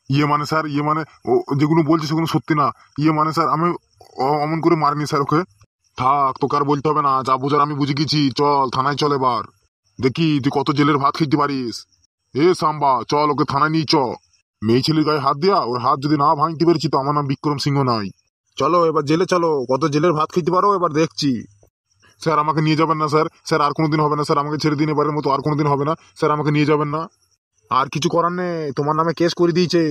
ইয়ে মানে স্যার, ইয়ে মানে ও যেগুলো বলছে সেগুলো সত্যি না। ইয়ে মানে স্যার আমি অমন করে মারিনি স্যার ওকে। থাক, তোকে আর বলতে হবে না, যা বুঝার আমি বুঝে গেছি। চল থানায় চল, এবার দেখি তুই কত জেলের ভাত খেতে পারিস। এ সাম্বা, চল ওকে থানায় নিয়ে চ। মেয়ে ছেলের গায়ে হাত দিয়া ওর হাত যদি না ভাঙতে পেরেছি তো আমার নাম বিক্রম সিংহ নাই। চলো এবার জেলে চলো, কত জেলের ভাত খেতে পারো এবার দেখছি। স্যার আমাকে নিয়ে যাবেন না স্যার, স্যার আর কোনোদিন হবে না স্যার, আমাকে ছেড়ে দিন, এবারের মতো আর কোনোদিন হবে না স্যার, আমাকে নিয়ে যাবেন না। আর কিছু করার নেই, তোমার নামে কেস করে দিয়েছে।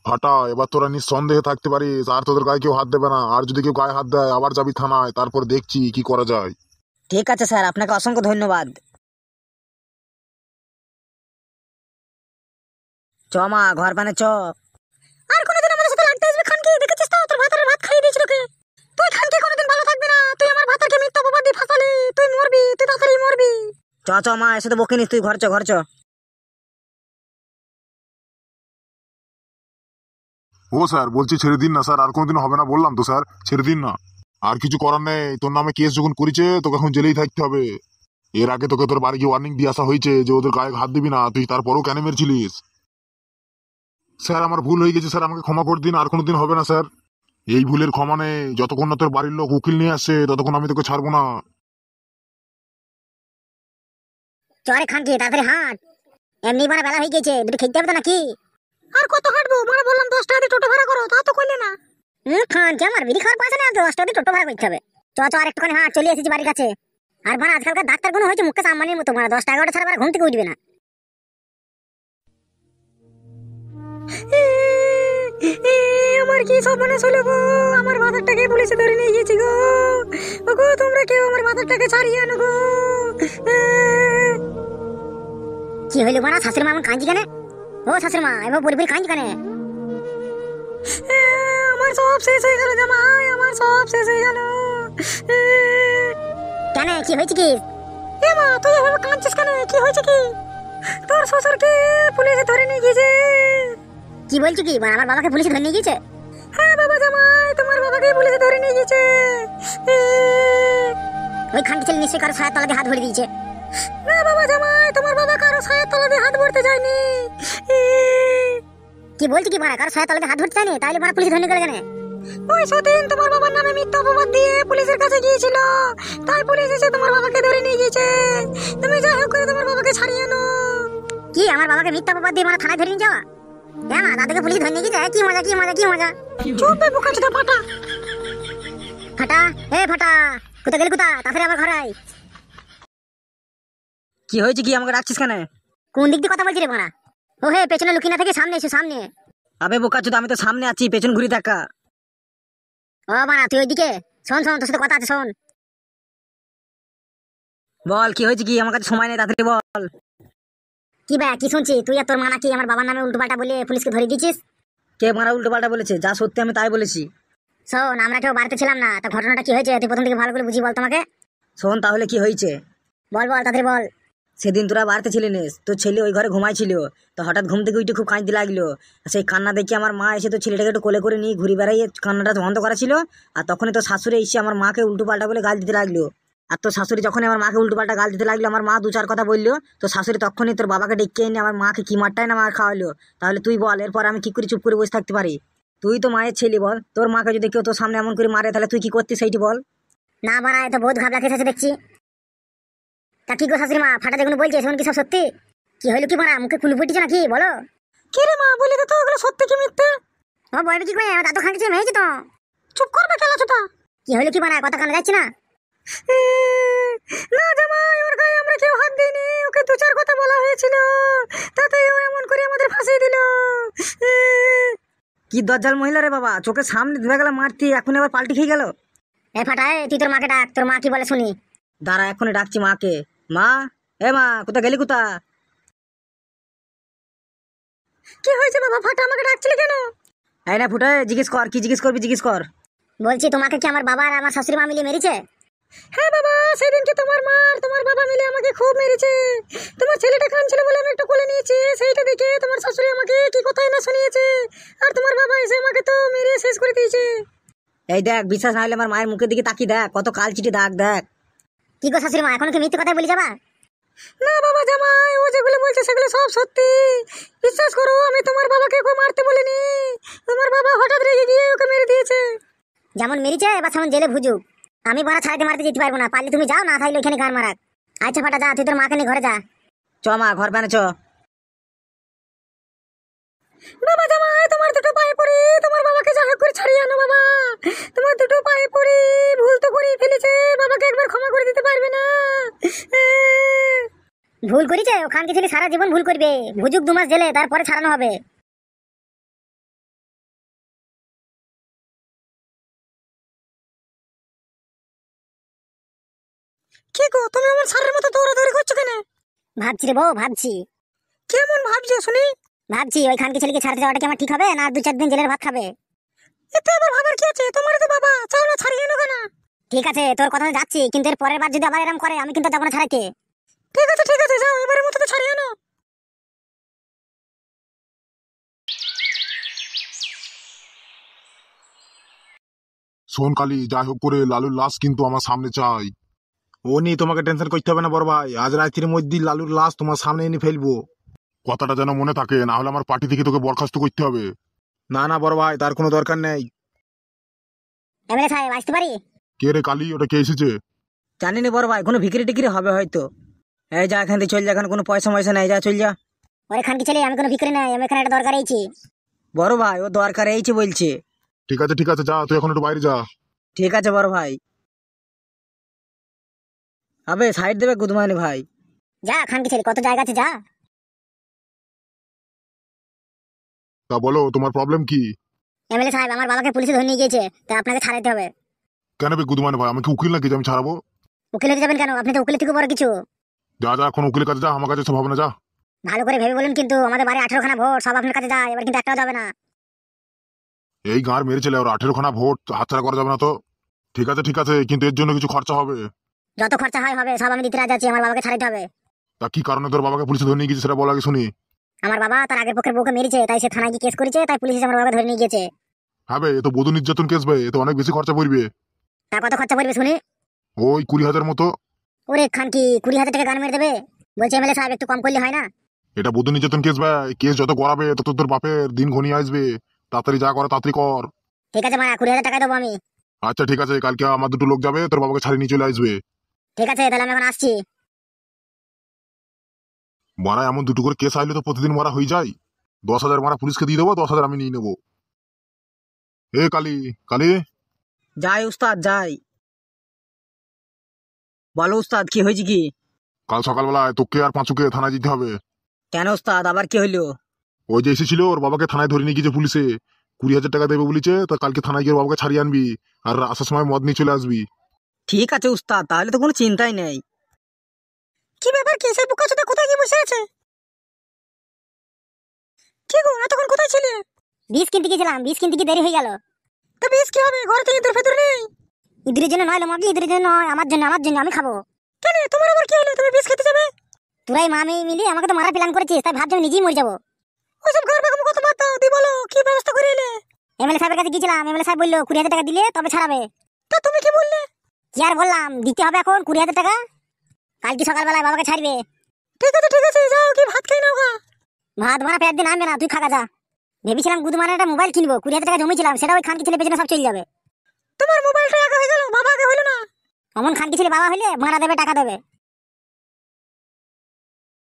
ফাটা, এবার তোরা নিঃসন্দেহে থাকতে পারিস, আর তোদের গায়ে কেউ হাত দেবে না। আর যদি কেউ গায়ে হাত দেয় আবার যাবি থানায়, তারপর দেখছি কি করা যায়। ঠিক আছে স্যার, আপনাকে অসংখ্য ধন্যবাদ। চ মা, ঘর পানে চ। আর কোনোদিন আমাদের সাথে লাগতে আসবে খানকি, দেখেছিস তো তোর ভাতারের ভাত খাইয়ে দিয়েছিল তোকে। তুই খানকি কোনোদিন ভালো থাকবি না, তুই আমার ভাতারকে মিথ্যা অপবাদ দিয়ে ফাঁসালি, তুই মরবি, তুই তাড়াতাড়ি মরবি। চ চ মা, এসে তো বকে নিস, তুই ঘর চ, ঘর চ। ও স্যার বলছি ছেড়ে দিন না স্যার, আর কোনোদিন হবে না বললাম তো স্যার, ছেড়ে দিন না। আর কিছু করার নেই, তোর নামে কেস যখন করেছে তোকে এখন জেলেই থাকতে হবে। এর আগে তোকে তোর বাড়ি গিয়ে ওয়ার্নিং দিয়ে আসা হয়েছে যে ওদের গায়ে হাত দিবি না, তুই তারপরও কেন মেরেছিলিস। স্যার আমার ভুল হয়ে গেছে স্যার, আমাকে ক্ষমা করে দিন, আর কোনোদিন হবে না স্যার। এই ভুলের ক্ষমা নেই, যতক্ষণ না তোর বাড়ির লোক উকিল নিয়ে আসছে ততক্ষণ আমি তোকে ছাড়বো না। চরে খানকি তাড়াতাড়ি হাঁট, এমনি মানে বেলা হয়ে গেছে, দুটো খেতে হবে তো নাকি। আর কত হাঁটবো, মানে বললাম 10 টাকা দিয়ে টোটো ভাড়া করো, তা তো করলে না। খানকি আমার বিড়ি খাওয়ার পয়সা নেই, 10 টাকা দিয়ে টোটো ভাড়া করতে হবে। চ চ, আর একটুখানি হাঁট, চলে এসেছি বাড়ির কাছে। আর মানে আজকালকার ডাক্তার গুলো হয়েছে মুখে সাম্মানির মতো, মানে 10 টাকা ছাড়া ঘুম থেকে উঠবে না। আমার কি সব মনে হলো গো, আমার ভাতারটাকে পুলিশে ধরে নিয়ে গেছি গো। ওগো তোমরা কেউ আমার ভাতারটাকে ছাড়িয়ে আনো গো। কি হইলো বানা, শাশুড়ি মা এমন কাঁদছি কেন? ও শাশুড়ি মা, এবার পরিবারে কাঁদছি কেন? আমার সব শেষ হয়ে গেল জামাই, আমার সব শেষ হয়ে গেল। কেন, কি হয়েছে কি? এ মা, তুই এভাবে কাঁদছিস কেন, কি হয়েছে কি? তোর শ্বশুরকে পুলিশে ধরে নিয়ে গেছে। কি বলছি কি, আমার বাবাকে পুলিশে ধরে নিয়ে গেছে? হ্যাঁ বাবা জামাই, তোমার বাবাকে পুলিশে ধরে নিয়ে গেছে। ওই খানকি ছেলে নিশ্চয়ই কারো ছায়ার তলা দিয়ে হাত ভরে দিয়েছে। না বাবা জামাই, তোমার বাবা কারো ছায়ার তলা দিয়ে হাত ভরতে যায়নি। কি বলছি কি, মানে কারো ছায়ার তলা দিয়ে হাত ভরতে যায়নি, তাহলে মানে পুলিশে ধরে নিয়ে গেল কেন? ওই সেদিন তোমার বাবার নামে মিথ্যা অপবাদ দিয়ে পুলিশের কাছে গিয়েছিল, তাই পুলিশ এসে তোমার বাবাকে ধরে নিয়ে গেছে। তুমি যাই হোক করে তোমার বাবাকে ছাড়িয়ে আনো। কি, আমার বাবাকে মিথ্যা অপবাদ দিয়ে মানে থানায় ধরে নিয়ে যাওয়া? হ্যাঁ মা, দাদাকে পুলিশ ধরে নিয়ে গেছে, কি মজা কি মজা কি মজা। চুপ বে বোকাচোদা ফাটা। ফাটা, এ ফাটা, কোথা গেলি, কোথা, তাড়াতাড়ি আমার ঘরে আয়। কি হয়েছে কি, আমাকে ডাকছিস কেন? কোন দিক দিয়ে কথা বলছি রে বাড়া? ও হে, পেছনে লুকিয়ে না থেকে সামনে এসো, সামনে। আবে বোকাচোদা, আমি তো সামনে আছি, পেছন ঘুরি দেখা। ও বাড়া, তুই ওইদিকে শোন, শোন তোর সাথে কথা আছে, শোন। বল কি হয়েছে কি, আমার কাছে সময় নেই, তাড়াতাড়ি বল। কি বে, কি শুনছি, তুই আর তোর মা নাকি আমার বাবার নামে উল্টোপাল্টা বলে পুলিশকে ধরে দিয়েছিস? কে মারা উল্টো পাল্টা বলেছে? যা সত্যি আমি তাই বলেছি। শোন, আমরা কেউ বাড়িতে ছিলাম না, তা ঘটনাটা কি হয়েছে তুই প্রথম থেকে ভালো করে বুঝি বল তোমাকে। শোন তাহলে কি হয়েছে। বল বল, তাড়াতাড়ি বল। সেদিন তোরা বাড়িতে ছিলি নিস, তোর ছেলে ওই ঘরে ঘুমাইছিল, তো হঠাৎ ঘুম থেকে উঠে খুব কাঁদতে লাগলো। সেই কান্না দেখে আমার মা এসে তো ছেলেটাকে একটু কোলে করে নিয়ে ঘুরে বেড়াইয়ে কান্নাটা বন্ধ করা ছিল। আর তখনই তো শাশুড়ি এসে আমার মাকে উল্টো পাল্টা বলে গাল দিতে লাগলো। আর তোর শাশুড়ি যখনই আমার মাকে উল্টো পাল্টা গাল দিতে লাগলো, আমার মা দু চার কথা বললো, তো শাশুড়ি তখনই তোর বাবাকে ডেকে এনে আমার মাকে কি মারটাই না মার খাওয়ালো। তাহলে তুই বল, এরপর আমি কি করে চুপ করে বসে থাকতে পারি? তুই তো মায়ের ছেলে, বল তোর মাকে যদি কেউ তোর সামনে এমন করে মারে তাহলে তুই কি করতিস সেইটি বল। না বাড়া, এত বহুত ঘাবলা খেতে আছে দেখছি। তা কি গো শাশুড়ি মা, ফাটা যেগুলো বলছে সেগুলো কি সব সত্যি? কি হইলো কি বাড়া, মুখে কুলু ফুটিছে নাকি, বলো। কি রে মা, বলি তো ওগুলো সত্যি কি মিথ্যে? ও বলবি কি করে, আমার দাদু খানকে মেয়েছি তো। চুপ করবে কেলা ছোটা। কি হইলো কি বাড়া, কথা কানে যাচ্ছে না? না জামাই, ওর গায়ে আমরা কেউ হাত দিইনি, ওকে দু চার কথা বলা হয়েছিল, তাতে ও এমন করে আমাদের ফাঁসিয়ে দিল। কি দজ্জাল মহিলা রে বাবা, চোখের সামনে ধরে গেল মারতি, এখন আবার পাল্টি খেয়ে গেল। এ ফাটায়, তুই তোর মাকে ডাক, তোর মা কি বলে শুনি। দাঁড়া, এখনই ডাকছি মাকে। মা, এ মা, কোথা গেলি, কোথা? কি হয়েছে বাবা, ফাটা আমাকে ডাকছিলে কেন? এই না ফুটে, জিজ্ঞেস কর, কি জিজ্ঞেস করবি জিজ্ঞেস কর। বলছি তোমাকে কি আমার বাবা আর আমার শাশুড়ি মা মিলে মেরেছে? হ্যাঁ বাবা, সেদিন কি তোমার মা আর তোমার বাবা মিলে আমাকে খুব মেরেছে। তোমার ছেলেটা কাঁদছিল বলে আমি একটু কোলে নিয়েছি, সেইটা দেখে তোমার শাশুড়ি আমাকে কি কথাই না শুনিয়েছে, আর তোমার বাবা এসে আমাকে তো মেরে শেষ করে দিয়েছে। এই দেখ, বিশ্বাস না হলে আমার মায়ের মুখের দিকে তাকিয়ে দেখ, কত কাল চিঠি দাগ দেখ। কি গো শাশুড়ি মা, এখন কি মিথ্যে কথা বলি যাবা? না বাবা জামাই, ও যেগুলো বলছে সেগুলো সব সত্যি। বিশ্বাস করো, আমি তোমার বাবাকে ওকে মারতে বলিনি। তোমার বাবা হঠাৎ রেগে গিয়ে ওকে মেরে দিয়েছে। যেমন মেরেছে এবার সেমন জেলে ভুজুক। আমি বাড়া ছাড়তে মারতে যেতে পারবো না, পারলে তুমি যাও, না থাকলে এখানে গান মারাক। আচ্ছা ফাটা যা, তুই তোর মাকে নিয়ে ঘরে যা। চ মা, ঘর প্যানে চ। বাবা জামাই, তোমার দুটো পায়ে পড়ি, তোমার বাবাকে যা হোক করে ছাড়িয়ে আনো বাবা। তোমার দুটো পায়ে পড়ি, ভুল তো করেই ফেলেছে, বাবাকে একবার ক্ষমা করে দিতে পারবে না? ভুল করেছে, ওখানকে ছেলে সারা জীবন ভুল করবে। ভুজুক 2 মাস জেলে, তারপরে ছাড়ানো হবে। কি গো, তুমি আমার সারের মতো দৌড়াদৌড়ি করছো কেন? ভাবছি রে বউ, ভাবছি। কেমন ভাবছো শুনি? ভাবছি ওই খানকে ছেলেকে ছাড়তে যাওয়াটা কি আমার ঠিক হবে, না 2-4 দিন জেলের ভাত খাবে? এতে আবার ভাবার কি আছে? তোমার তো বাবা, চাও না ছাড়িয়ে নেবো না? ঠিক আছে, তোর কথা যাচ্ছি, কিন্তু এর পরের বার যদি আবার এরকম করে, আমি কিন্তু যাবো না ছাড়াইতে। ঠিক আছে ঠিক আছে, যাও, এবারের মতো তো ছাড়িয়ে আনো। শোন কালী, যাই হোক করে লালুর লাশ কিন্তু আমার সামনে চাই। ও নিয়ে তোমাকে টেনশন করতে হবে না বড় ভাই, আজ রাত্রির মধ্যেই লালুর লাশ তোমার সামনে এনে ফেলবো। কথাটা যেন মনে থাকে, না হলে আমার পার্টি থেকে তোকে বরখাস্ত করতে হবে। না না বড় ভাই, তার কোনো দরকার নেই। এমএলএ সাহেব, আসতে পারি? কে রে কালী, ওটা কে এসেছে? জানি না বড় ভাই, কোনো ভিকিরি টিকিরি হবে হয়তো। এই যা, এখান থেকে চল যা, এখানে কোনো পয়সা ময়সা নেই, যা চল যা। ওরে খানকি ছেলে, আমি কোনো ভিখারি নাই, আমি এখানে একটা দরকার এইছি। বড় ভাই, ও দরকার এইছে বলছে। ঠিক আছে যা, তুই এখন একটু বাইরে যা। ঠিক আছে বড় ভাই। আবে সাইড দেবে গুদমানি ভাই। যা খানকি ছেলে, কত জায়গা আছে, যা। তা বলো, তোমার প্রবলেম কি? এমএলএ সাহেব, আমার বাবাকে পুলিশে ধরে নিয়ে গিয়েছে, তা আপনাকে ছাড়াইতে হবে। কেন বে গুদমান ভাই, আমি কি উকিল নাকি যে আমি ছাড়াবো? উকিল হতে যাবেন কেন? আপনি তো উকিলের থেকে বড় কিছু। যা যা, এখন উকিলের কাছে যা, আমার কাছে সব হবে না, যা। ভালো করে ভেবে বলুন, কিন্তু আমাদের বাড়ি 18খানা ভোট, সব আপনার কাছে যায়, এবার কিন্তু একটাও যাবে না। এই গাঁর মেরে ছেলে, ওর 18খানা ভোট হাতছাড়া করা যাবে না তো। ঠিক আছে, কিন্তু এর জন্য কিছু খরচা হবে। যত খরচা হয় হবে, সব আমি দিতে রাজি আছি, আমার বাবাকে ছাড়াইতে হবে। তা কি কারণে তোর বাবাকে পুলিশে ধরে নিয়ে গেছে সেটা বল আগে শুনি। আমার বাবা তার আগের পক্ষের বউকে মেরেছে, তাই সে থানায় গিয়ে কেস করেছে, তাই পুলিশ এসে আমার বাবাকে ধরে নিয়ে গেছে। হ্যাঁ বে, এ তো বধূ নির্যাতন কেস বে, এ তো অনেক বেশি খরচা পড়বে। তা কত খরচা পড়বে শুনি? ওই 20,000 মতো। ওরে খানকি, 20,000 টাকা গান মেরে দেবে? বলছে এমএলএ সাহেব, একটু কম করলে হয় না? এটা বধূ নির্যাতন কেস ভাই, কেস যত করাবে তত তোর বাপের দিন ঘনিয়ে আসবে। তাড়াতাড়ি যা করে তাড়াতাড়ি কর। ঠিক আছে মায়া, 20,000 টাকা দেবো আমি। আচ্ছা ঠিক আছে, কালকে আমার 2টো লোক যাবে, তোর বাবাকে ছাড়িয়ে নিয়ে চলে আসবে। ঠিক আছে, তাহলে আমি এখন আসছি। মারা এমন 2টো করে কেস আইলে তো প্রতিদিন মারা হয়ে যায়। 10,000 মারা পুলিশকে দিয়ে দেবো, 10,000 আমি নিয়ে নেবো। এ কালী কালী, যাই উস্তাদ যাই। বলো উস্তাদ, কি হয়েছে কি? কাল সকালবেলায় তোকে আর পাঁচুকে থানায় যেতে হবে। কেন উস্তাদ, আবার কি হইলো? ওই যে এসেছিল, ওর বাবাকে থানায় ধরে নিয়ে গিয়েছে পুলিশে। 20,000 টাকা দেবে বলেছে, তা কালকে থানায় গিয়ে ওর বাবাকে ছাড়িয়ে আনবি, আর আসার সময় মদ নিয়ে চলে আসবি। ঠিক আছে উস্তাদ, তাহলে তো কোনো চিন্তাই নেই। কি ব্যাপার, কি সেই বোকাচোদা কোথায় গিয়ে বসে আছে? কি গো, এতক্ষণ কোথায় ছিলে? বিষ কিনতে গেছিলাম, বিষ কিনতে গিয়ে দেরি হয়ে গেল। তো বিষ কি হবে, ঘরে তো ইঁদুর ফেদুর নেই। ইঁদুরের জন্য নয় মগলি, ইঁদুরের জন্য নয়, আমার জন্য আমি খাবো। কেন, তোমার আবার কি হলো, তুমি বিষ খেতে যাবে? তোরাই মামি মিলি আমাকে তো মারা প্ল্যান করেছিস, তাই ভাবছি আমি নিজেই মরে যাবো। ওইসব ঘর বাগাম কত বাদ দাও, দি বলো কি ব্যবস্থা করে এলে? এমএলএ সাহেবের কাছে গিয়েছিলাম, এমএলএ সাহেব বললো 20,000 টাকা দিলে তবে ছাড়াবে। তা তুমি কি বললে? কি আর বললাম, দিতে হবে এখন 20,000 টাকা, কালকে সকালবেলায় বাবাকে ছাড়বে। ঠিক আছে, যাও, কি ভাত খেয়ে নাও। ভাত মারা পেট দিন আনবে না, তুই খাগা যা। ভেবেছিলাম গুদমানের একটা মোবাইল কিনবো, 20,000 টাকা জমেছিলাম, সেটা ওই খানকি ছেলে পেছনে সব চলে যাবে। তোমার মোবাইলটা আগে হয়ে গেল, বাবা আগে হইলো না। অমন খানকি ছেলে বাবা হইলে মারা দেবে, টাকা দেবে।